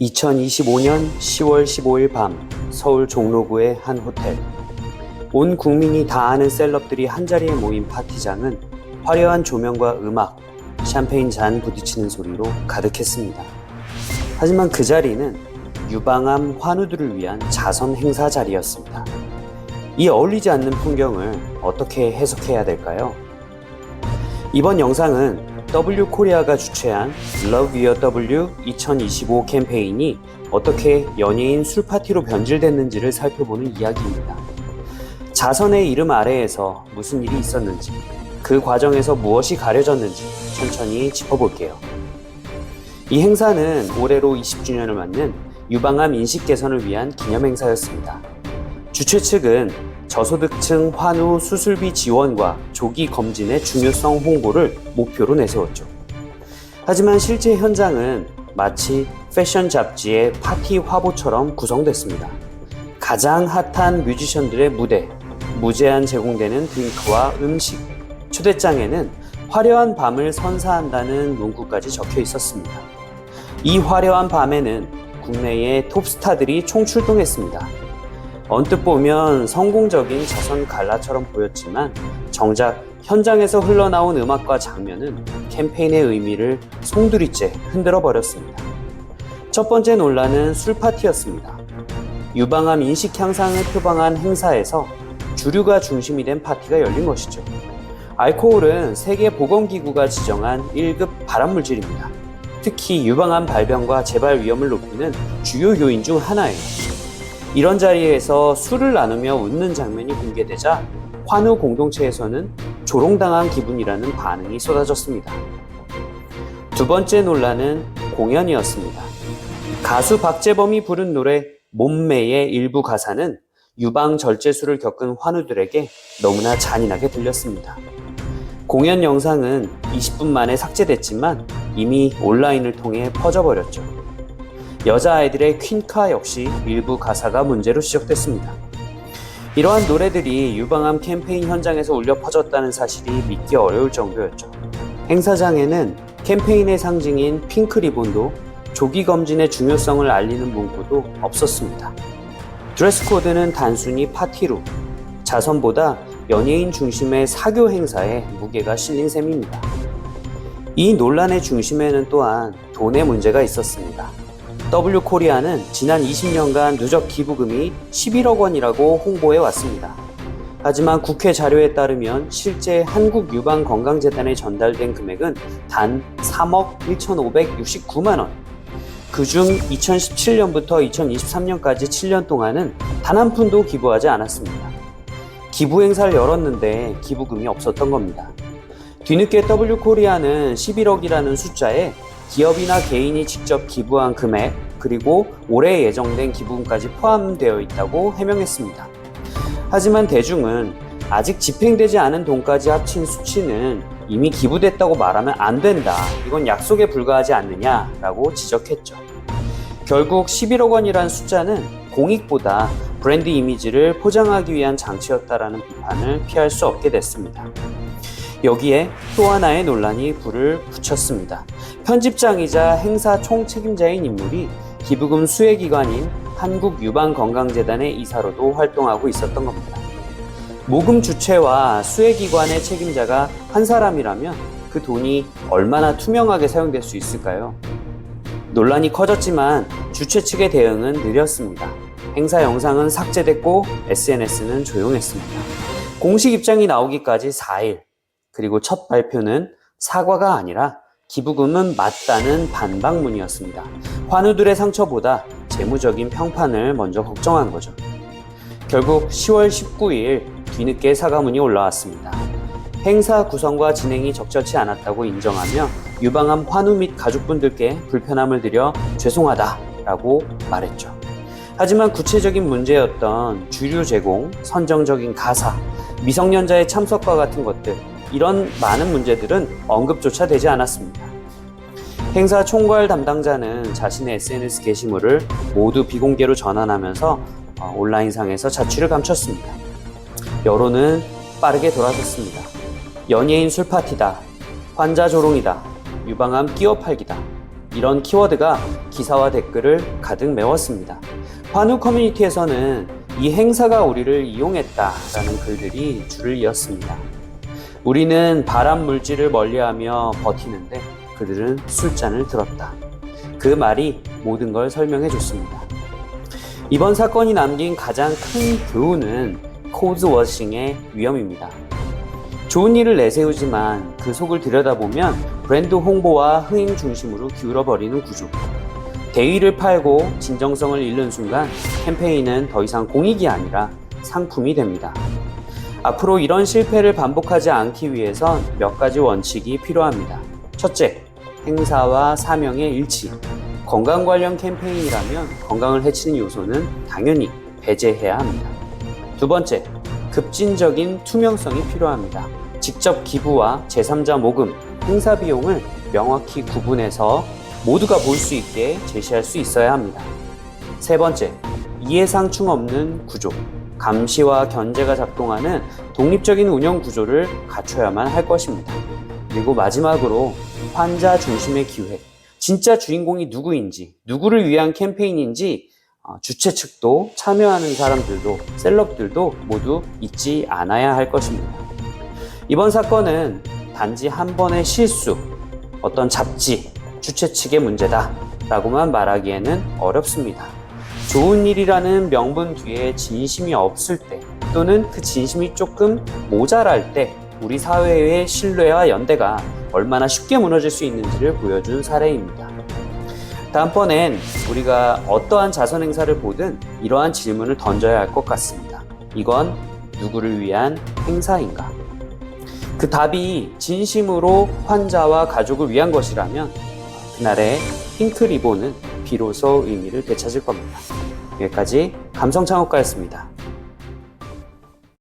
2025년 10월 15일 밤 서울 종로구의 한 호텔. 온 국민이 다 아는 셀럽들이 한자리에 모인 파티장은 화려한 조명과 음악, 샴페인 잔 부딪히는 소리로 가득했습니다. 하지만 그 자리는 유방암 환우들을 위한 자선 행사 자리였습니다. 이 어울리지 않는 풍경을 어떻게 해석해야 될까요? 이번 영상은 W코리아가 주최한 Love Your W 2025 캠페인이 어떻게 연예인 술파티로 변질됐는지를 살펴보는 이야기입니다. 자선의 이름 아래에서 무슨 일이 있었는지, 그 과정에서 무엇이 가려졌는지 천천히 짚어볼게요. 이 행사는 올해로 20주년을 맞는 유방암 인식 개선을 위한 기념 행사였습니다. 주최 측은 저소득층 환우 수술비 지원과 조기 검진의 중요성 홍보를 목표로 내세웠죠. 하지만 실제 현장은 마치 패션 잡지의 파티 화보처럼 구성됐습니다. 가장 핫한 뮤지션들의 무대, 무제한 제공되는 드링크와 음식, 초대장에는 화려한 밤을 선사한다는 문구까지 적혀 있었습니다. 이 화려한 밤에는 국내의 톱스타들이 총출동했습니다. 언뜻 보면 성공적인 자선 갈라처럼 보였지만 정작 현장에서 흘러나온 음악과 장면은 캠페인의 의미를 송두리째 흔들어 버렸습니다. 첫 번째 논란은 술파티였습니다. 유방암 인식 향상을 표방한 행사에서 주류가 중심이 된 파티가 열린 것이죠. 알코올은 세계보건기구가 지정한 1급 발암물질입니다. 특히 유방암 발병과 재발 위험을 높이는 주요 요인 중 하나예요. 이런 자리에서 술을 나누며 웃는 장면이 공개되자 환우 공동체에서는 조롱당한 기분이라는 반응이 쏟아졌습니다. 두 번째 논란은 공연이었습니다. 가수 박재범이 부른 노래 몸매의 일부 가사는 유방 절제술을 겪은 환우들에게 너무나 잔인하게 들렸습니다. 공연 영상은 20분 만에 삭제됐지만 이미 온라인을 통해 퍼져버렸죠. 여자아이들의 퀸카 역시 일부 가사가 문제로 지적됐습니다. 이러한 노래들이 유방암 캠페인 현장에서 울려 퍼졌다는 사실이 믿기 어려울 정도였죠. 행사장에는 캠페인의 상징인 핑크 리본도 조기 검진의 중요성을 알리는 문구도 없었습니다. 드레스 코드는 단순히 파티룩, 자선보다 연예인 중심의 사교 행사에 무게가 실린 셈입니다. 이 논란의 중심에는 또한 돈의 문제가 있었습니다. W코리아는 지난 20년간 누적 기부금이 11억 원이라고 홍보해 왔습니다. 하지만 국회 자료에 따르면 실제 한국유방건강재단에 전달된 금액은 단 3억 1,569만 원. 그중 2017년부터 2023년까지 7년 동안은 단 한 푼도 기부하지 않았습니다. 기부 행사를 열었는데 기부금이 없었던 겁니다. 뒤늦게 W코리아는 11억이라는 숫자에 기업이나 개인이 직접 기부한 금액, 그리고 올해 예정된 기부금까지 포함되어 있다고 해명했습니다. 하지만 대중은 아직 집행되지 않은 돈까지 합친 수치는 이미 기부됐다고 말하면 안 된다. 이건 약속에 불과하지 않느냐라고 지적했죠. 결국 11억 원이란 숫자는 공익보다 브랜드 이미지를 포장하기 위한 장치였다라는 비판을 피할 수 없게 됐습니다. 여기에 또 하나의 논란이 불을 붙였습니다. 편집장이자 행사 총책임자인 인물이 기부금 수혜기관인 한국유방건강재단의 이사로도 활동하고 있었던 겁니다. 모금 주체와 수혜기관의 책임자가 한 사람이라면 그 돈이 얼마나 투명하게 사용될 수 있을까요? 논란이 커졌지만 주최 측의 대응은 느렸습니다. 행사 영상은 삭제됐고 SNS는 조용했습니다. 공식 입장이 나오기까지 4일, 그리고 첫 발표는 사과가 아니라 기부금은 맞다는 반박문이었습니다. 환우들의 상처보다 재무적인 평판을 먼저 걱정한 거죠. 결국 10월 19일 뒤늦게 사과문이 올라왔습니다. 행사 구성과 진행이 적절치 않았다고 인정하며 유방암 환우 및 가족분들께 불편함을 드려 죄송하다라고 말했죠. 하지만 구체적인 문제였던 주류 제공, 선정적인 가사, 미성년자의 참석과 같은 것들, 이런 많은 문제들은 언급조차 되지 않았습니다. 행사 총괄 담당자는 자신의 SNS 게시물을 모두 비공개로 전환하면서 온라인상에서 자취를 감췄습니다. 여론은 빠르게 돌아섰습니다. 연예인 술파티다, 환자 조롱이다, 유방암 끼어 팔기다. 이런 키워드가 기사와 댓글을 가득 메웠습니다. 환우 커뮤니티에서는 이 행사가 우리를 이용했다라는 글들이 줄을 이었습니다. 우리는 발암 물질을 멀리하며 버티는데 그들은 술잔을 들었다. 그 말이 모든 걸 설명해 줬습니다. 이번 사건이 남긴 가장 큰 교훈은 코드워싱의 위험입니다. 좋은 일을 내세우지만 그 속을 들여다보면 브랜드 홍보와 흥행 중심으로 기울어버리는 구조. 대의를 팔고 진정성을 잃는 순간 캠페인은 더 이상 공익이 아니라 상품이 됩니다. 앞으로 이런 실패를 반복하지 않기 위해선 몇 가지 원칙이 필요합니다. 첫째, 행사와 사명의 일치. 건강 관련 캠페인이라면 건강을 해치는 요소는 당연히 배제해야 합니다. 두 번째, 급진적인 투명성이 필요합니다. 직접 기부와 제3자 모금, 행사 비용을 명확히 구분해서 모두가 볼 수 있게 제시할 수 있어야 합니다. 세 번째, 이해상충 없는 구조. 감시와 견제가 작동하는 독립적인 운영 구조를 갖춰야만 할 것입니다. 그리고 마지막으로 환자 중심의 기획. 진짜 주인공이 누구인지, 누구를 위한 캠페인인지 주최 측도 참여하는 사람들도 셀럽들도 모두 잊지 않아야 할 것입니다. 이번 사건은 단지 한 번의 실수, 어떤 잡지, 주최 측의 문제다 라고만 말하기에는 어렵습니다. 좋은 일이라는 명분 뒤에 진심이 없을 때 또는 그 진심이 조금 모자랄 때 우리 사회의 신뢰와 연대가 얼마나 쉽게 무너질 수 있는지를 보여준 사례입니다. 다음번엔 우리가 어떠한 자선 행사를 보든 이러한 질문을 던져야 할 것 같습니다. 이건 누구를 위한 행사인가? 그 답이 진심으로 환자와 가족을 위한 것이라면 그날의 핑크 리본은 비로소 의미를 되찾을 겁니다. 여기까지 감성창업가였습니다.